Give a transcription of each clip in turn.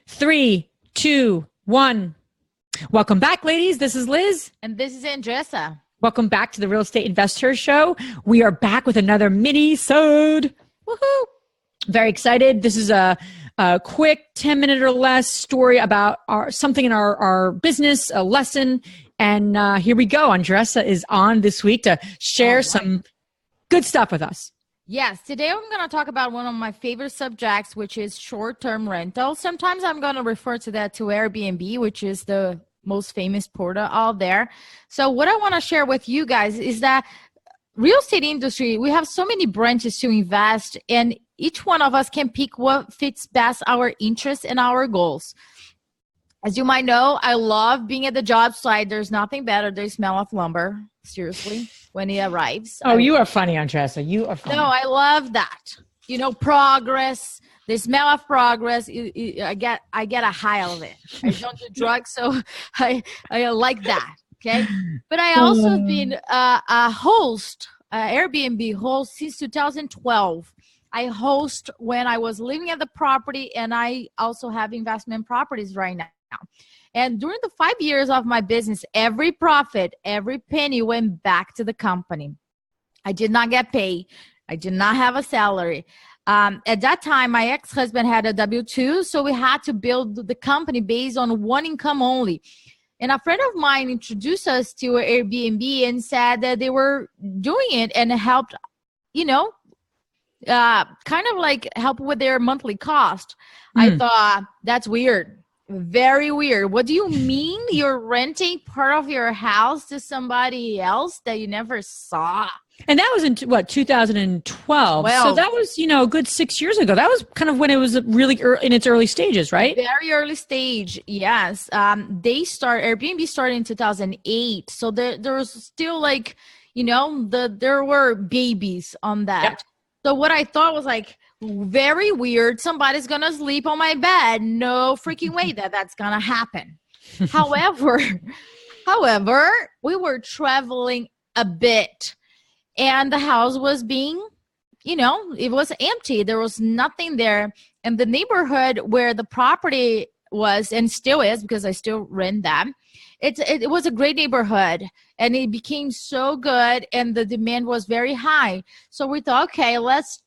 3, 2, 1. Welcome back, ladies. This is Liz. And this is Andresa. Welcome back to the Real Estate InvestHER Show. We are back with another mini-sode. Woohoo! Very excited. This is a quick 10-minute or less story about something in our business, a lesson. And here we go. Andresa is on this week to share some good stuff with us. Yes, today I'm going to talk about one of my favorite subjects, which is short-term rentals. Sometimes I'm going to refer to that to Airbnb, which is the most famous portal out there. So what I want to share with you guys is that real estate industry, we have so many branches to invest, and each one of us can pick what fits best our interests and our goals. As you might know, I love being at the job site. There's nothing better. The smell of lumber, seriously, when it arrives. Oh, you are funny, Andresa. You are funny. No, I love that. You know, progress, the smell of progress. I get a high out of it. I don't do drugs, so I like that. Okay, but I also have been a host, Airbnb host since 2012. I host when I was living at the property, and I also have investment properties right now. And during the 5 years of my business, every profit, every penny went back to the company. I did not get paid. I did not have a salary. At that time, my ex-husband had a W-2, so we had to build the company based on one income only. And a friend of mine introduced us to Airbnb and said that they were doing it and helped, kind of like help with their monthly cost. I thought, that's weird. Very weird. What do you mean you're renting part of your house to somebody else that you never saw? And that was in 2012. So that was, a good 6 years ago. That was kind of when it was really in its early stages, right? Very early stage, yes. Airbnb started in 2008. So there was still there were babies on that. Yep. So what I thought was very weird. Somebody's going to sleep on my bed. No freaking way that's going to happen. However, we were traveling a bit, and the house was being, it was empty. There was nothing there. And the neighborhood where the property was, and still is because I still rent them, it was a great neighborhood, and it became so good, and the demand was very high. So we thought, okay, let's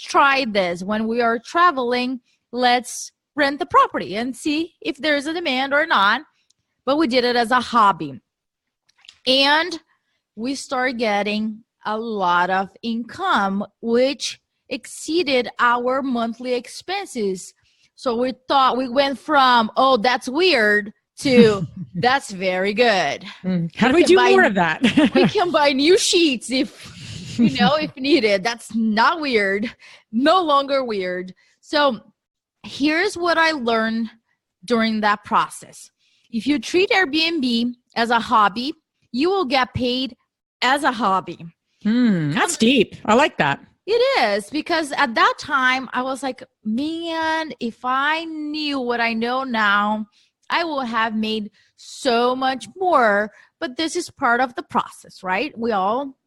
try this. When we are traveling, let's rent the property and see if there's a demand or not. But we did it as a hobby, and we started getting a lot of income, which exceeded our monthly expenses. So we thought we went from, oh, that's weird, to that's very good. How do we do more of that? We can buy new sheets if needed. That's not weird. No longer weird. So here's what I learned during that process. If you treat Airbnb as a hobby, you will get paid as a hobby. That's deep. I like that. It is, because at that time I was like, man, if I knew what I know now, I will have made so much more. But this is part of the process, right? We all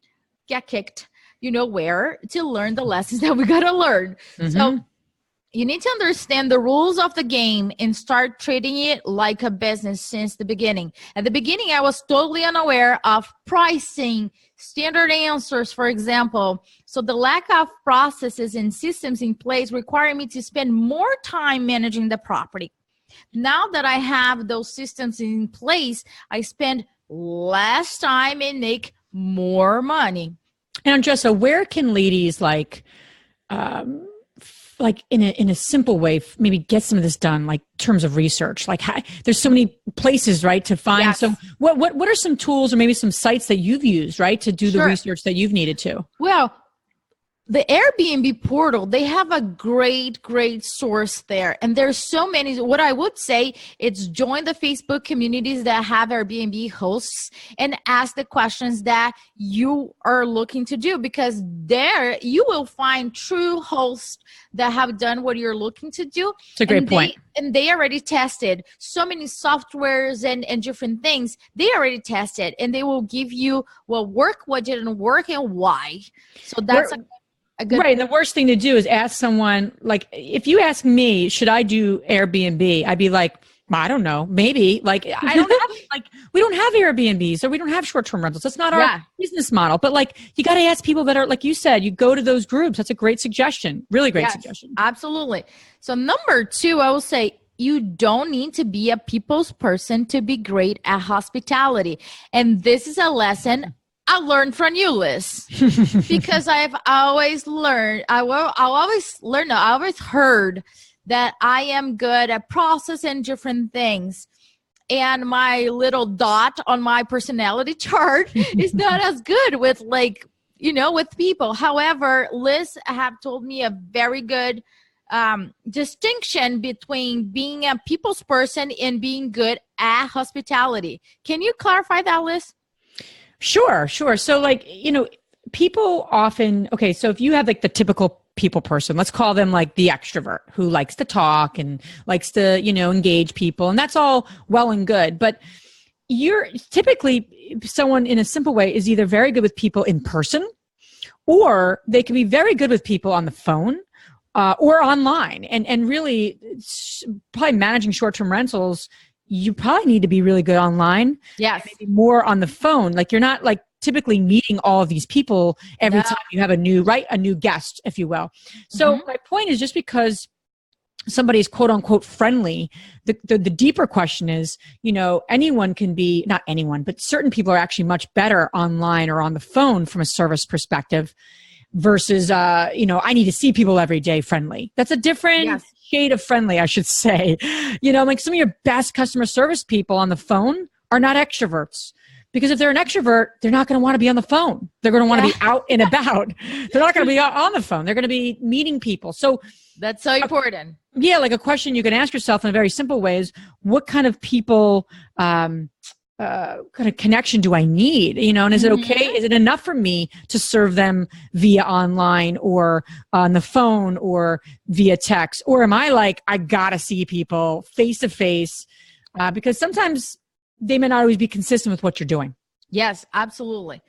get kicked, where, to learn the lessons that we got to learn. So you need to understand the rules of the game and start treating it like a business since the beginning. At the beginning, I was totally unaware of pricing, standard answers, for example. So the lack of processes and systems in place required me to spend more time managing the property. Now that I have those systems in place, I spend less time and make more money. And Andresa, where can ladies in a simple way, maybe get some of this done, like in terms of research? There's so many places, right, to find. Yes. So what are some tools or maybe some sites that you've used, right, to do the research that you've needed to? Well, the Airbnb portal, they have a great source there. And there's so many. What I would say is join the Facebook communities that have Airbnb hosts and ask the questions that you are looking to do, because there you will find true hosts that have done what you're looking to do. It's a great point. And they already tested so many softwares and different things. They already tested, and they will give you what worked, what didn't work, and why. So that's Right. And the worst thing to do is ask someone, like, if you ask me, should I do Airbnb? I'd be like, I don't know, maybe. Like, I don't have, like, we don't have Airbnbs or we don't have short-term rentals. That's not our business model. But like, you got to ask people that are, like you said, you go to those groups. That's a great suggestion. Really great suggestion. Absolutely. So number 2, I will say, you don't need to be a people's person to be great at hospitality. And this is a lesson I learned from you, Liz, because I've always learned, I always heard that I am good at processing different things. And my little dot on my personality chart is not as good with with people. However, Liz have told me a very good distinction between being a people's person and being good at hospitality. Can you clarify that, Liz? Sure. So like, people often, so if you have like the typical people person, let's call them like the extrovert who likes to talk and likes to, engage people. And that's all well and good. But you're typically someone in a simple way is either very good with people in person, or they can be very good with people on the phone or online. And really, probably managing short-term rentals, you probably need to be really good online. Yes. Maybe more on the phone. Like, you're not like typically meeting all of these people every time you have a new guest, if you will. So my point is, just because somebody is quote unquote friendly, the deeper question is, anyone can be, not anyone, but certain people are actually much better online or on the phone from a service perspective versus, I need to see people every day friendly. That's a different shade of friendly, I should say. Like some of your best customer service people on the phone are not extroverts. Because if they're an extrovert, they're not going to want to be on the phone. They're going to want to be out and about. They're not going to be on the phone. They're going to be meeting people. So that's so important. Like a question you can ask yourself in a very simple way is, what kind of people, kind of connection do I need? And is it okay? Is it enough for me to serve them via online or on the phone or via text? Or am I like, I got to see people face to face? Because sometimes they may not always be consistent with what you're doing. Yes, absolutely.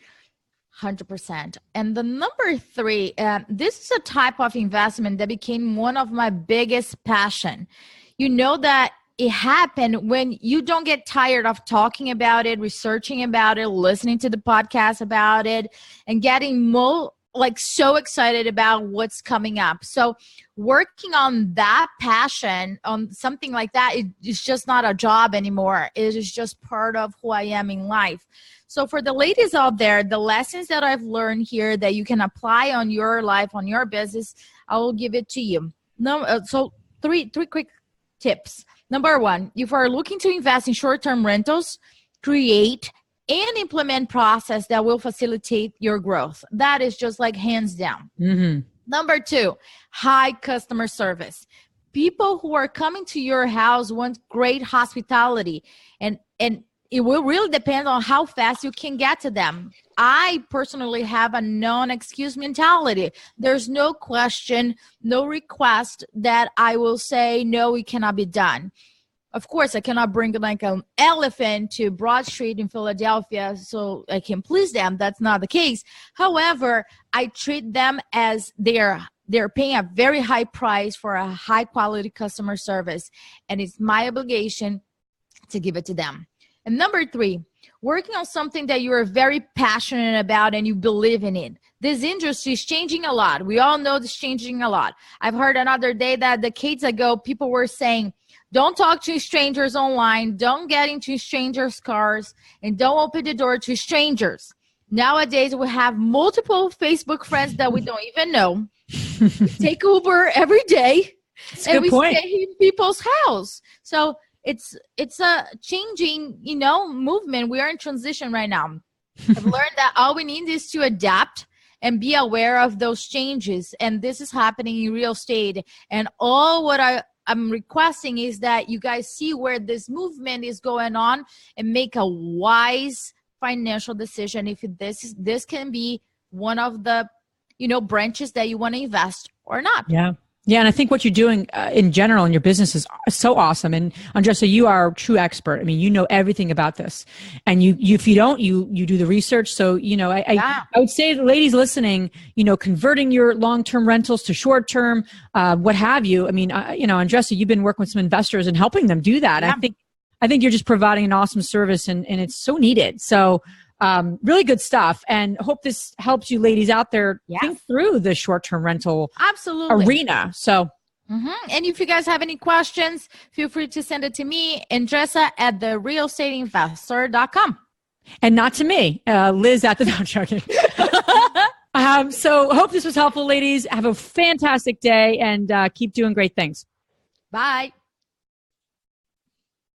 100%. And the number 3, this is a type of investment that became one of my biggest passion. That it happened when you don't get tired of talking about it, researching about it, listening to the podcast about it, and getting so excited about what's coming up. So working on that passion, on something like that, it's just not a job anymore. It is just part of who I am in life. So for the ladies out there, the lessons that I've learned here that you can apply on your life, on your business, I will give it to you. So three quick tips. Number 1, if you are looking to invest in short-term rentals, create and implement process that will facilitate your growth. That is just like hands down. Number 2, high customer service. People who are coming to your house want great hospitality, and it will really depend on how fast you can get to them. I personally have a non-excuse mentality. There's no question, no request that I will say, no, it cannot be done. Of course, I cannot bring like an elephant to Broad Street in Philadelphia so I can please them. That's not the case. However, I treat them as they're paying a very high price for a high quality customer service, and it's my obligation to give it to them. And number 3, working on something that you are very passionate about and you believe in it. This industry is changing a lot. We all know it's changing a lot. I've heard another day that decades ago, people were saying, don't talk to strangers online, don't get into strangers' cars, and don't open the door to strangers. Nowadays, we have multiple Facebook friends that we don't even know. We take Uber every day, and we stay in people's house. So it's a changing, movement. We are in transition right now. I've learned that all we need is to adapt and be aware of those changes. And this is happening in real estate. And all what I'm requesting is that you guys see where this movement is going on and make a wise financial decision if this can be one of the branches that you want to invest or not. Yeah. Yeah, and I think what you're doing in general in your business is so awesome. And Andresa, you are a true expert. I mean, you know everything about this, and you if you don't, you do the research. So I would say, the ladies listening, converting your long-term rentals to short-term, what have you. I mean, Andresa, you've been working with some investors and helping them do that. Yeah. I think you're just providing an awesome service, and it's so needed. So. Really good stuff, and hope this helps you ladies out there think through the short-term rental arena. So, and if you guys have any questions, feel free to send it to me, Andresa at the realestateinvestor.com. And not to me, Liz at the no, joking. So hope this was helpful, ladies. Have a fantastic day and keep doing great things. Bye.